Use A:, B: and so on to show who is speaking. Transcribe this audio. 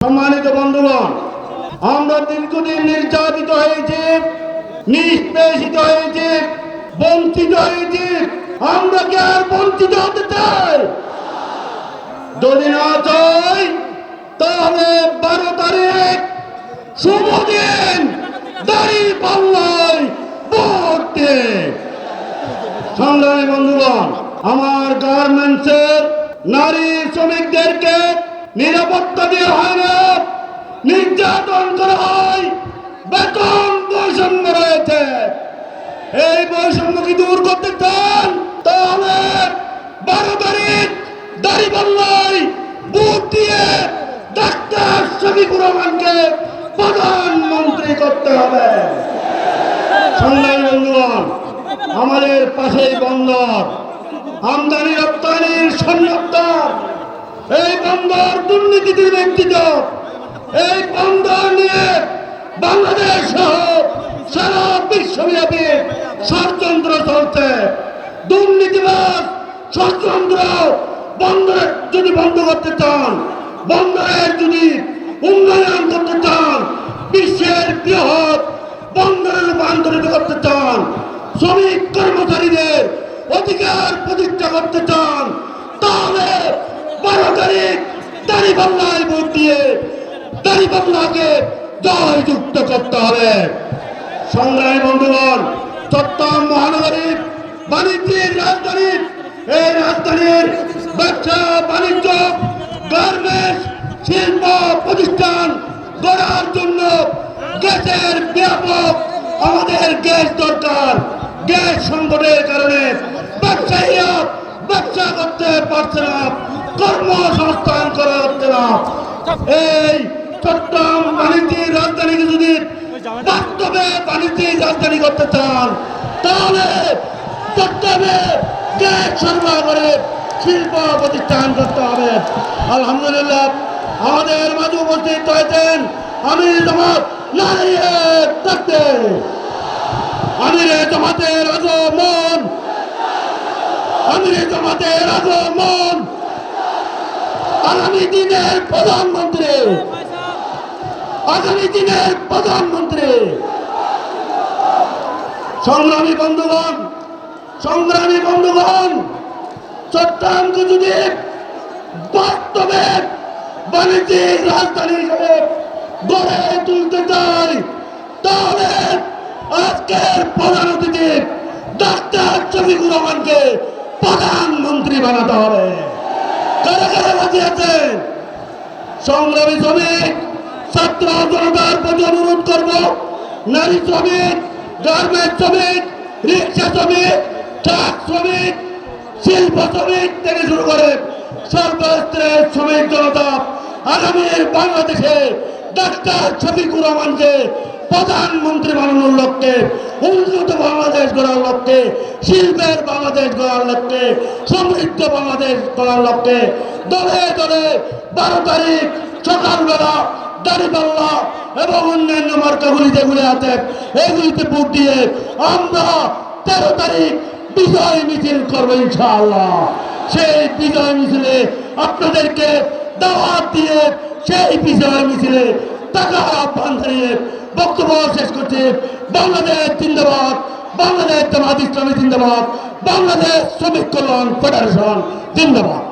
A: সম্মানিত বন্ধুগণ, আমরা দীর্ঘদিন নির্যাতিত হয়েছি, নিষ্পেষিত হয়েছি, বঞ্চিত হয়েছি। আমরা কি আর বঞ্চিত হতে চাই? যদি না চাই তাহলে 12 তারিখ শুভ দিন দাঁড়িপাল্লায় ভোট দিন। সংগ্রামী বন্ধুগণ, আমার গার্মেন্টসের নারী শ্রমিকদেরকে নিরাপত্তা দেওয়া হয় না, নির্যাতন করা হয়, বেতন বৈষম্য রয়েছে। এই বৈষম্য কি দূর করতে চান? তাহলে 12 তারিখ দাঁড়িপাল্লায় ভোট দিয়ে ডাক্তার শফিকুর রহমানকে প্রধানমন্ত্রী করতে হবে। সংগ্রামী বন্ধুগণ, আমাদের পাশেই বন্দর, আমদানি রপ্তানির সন্ন্যস্তার। এই বন্দর দুর্নীতিতে ব্যক্তিত। এই বন্দর নিয়ে বাংলাদেশ সহ সারা বিশ্বব্যাপী ষড়যন্ত্র চলছে। দুর্নীতিবাদ ষড়যন্ত্র বন্দর যদি বন্ধ করতে চান, বন্দরের যদি উন্নয়ন করতে চান, বিশ্বের বৃহৎ বন্দরে রূপান্তরিত করতে চান, শ্রমিক কর্মচারীদের অধিকার প্রতিষ্ঠা করতে চান, তাহলে 12 তারিখ দাঁড়িপাল্লায় ভোট দিয়ে দাঁড়িপাল্লাকে জয়যুক্ত করতে হবে। সংগ্রামী বন্ধুগণ, চট্টগ্রাম মহানগরীর বাণিজ্যিক রাজধানী, এই রাজধানীর ব্যবসা বাণিজ্য, গার্মেন্টস শিল্প প্রতিষ্ঠান গড়ার জন্য গ্যাসের ব্যাপক আমাদের গ্যাস দরকার। গ্যাস সংকটের কারণে ব্যবসায়ীরা ব্যবসা করতে পারছে না, কর্মসংস্থান করা হচ্ছে না। এই চট্টগ্রাম বাণিজ্যিক রাজধানীকে যদি বাস্তবে বাণিজ্যিক রাজধানী করতে চান, তাহলে চট্টগ্রামে গ্যাস সরবরাহ করে শিল্প প্রতিষ্ঠান করতে হবে। আলহামদুলিল্লাহ, আমাদের মাঝে উপস্থিত হয়েছেন আমির জামাত নারিয়ে থাকতে, আমির জামাতের আগমন, আমির জামাতের আগমন, আগামী দিনের প্রধানমন্ত্রী, আগামী দিনের প্রধানমন্ত্রী। সংগ্রামী বন্ধুগণ, সংগ্রামী বন্ধুগণ, চট্টগ্রামকে যদি বাস্তবে বাণিজ্যিক রাজধানী হিসেবে গড়ে তুলতে চাই, তাহলে আজকের প্রধান অতিথি ডাক্তার শফিকুর রহমানকে প্রধানমন্ত্রী বানাতে হবে। কারা কারা রাজি আছেন? সংগ্রামী শ্রমিক, ছাত্র জনতার প্রতি অনুরোধ করব, নারী শ্রমিক, গার্মেন্টস শ্রমিক, রিক্সা শ্রমিক, ট্রাক শ্রমিক, শিল্প শ্রমিক থেকে শুরু করে সর্বস্তরের শ্রমিক জনতা আগামীর বাংলাদেশে ডাক্তার শফিকুর রহমানকে প্রধানমন্ত্রী বানানোর লক্ষ্যে, উন্নত বাংলাদেশ গড়ার লক্ষ্যে, শিল্পের বাংলাদেশ গড়ার লক্ষ্যে, সমৃদ্ধ বাংলাদেশ গড়ার লক্ষ্যে দলে দলে 12 তারিখ সকালবেলা দাঁড়িপাল্লা এবং অন্যান্য মার্কাগুলি যেগুলি আছে এগুলিতে ভোট দিয়ে আমরা 13 তারিখ বিজয় মিছিল করবো ইনশাআল্লাহ। সেই বিজয় মিছিলে আপনাদেরকে দাওয়াত দিয়ে সেই বিজয় মিছিলে টাকা আহ্বান জানিয়ে বক্তব্য শেষ করছে। বাংলাদেশ জিন্দাবাদ, বাংলাদেশ জামাত ইসলামী জিন্দাবাদ, বাংলাদেশ শ্রমিক কল্যাণ ফেডারেশন জিন্দাবাদ।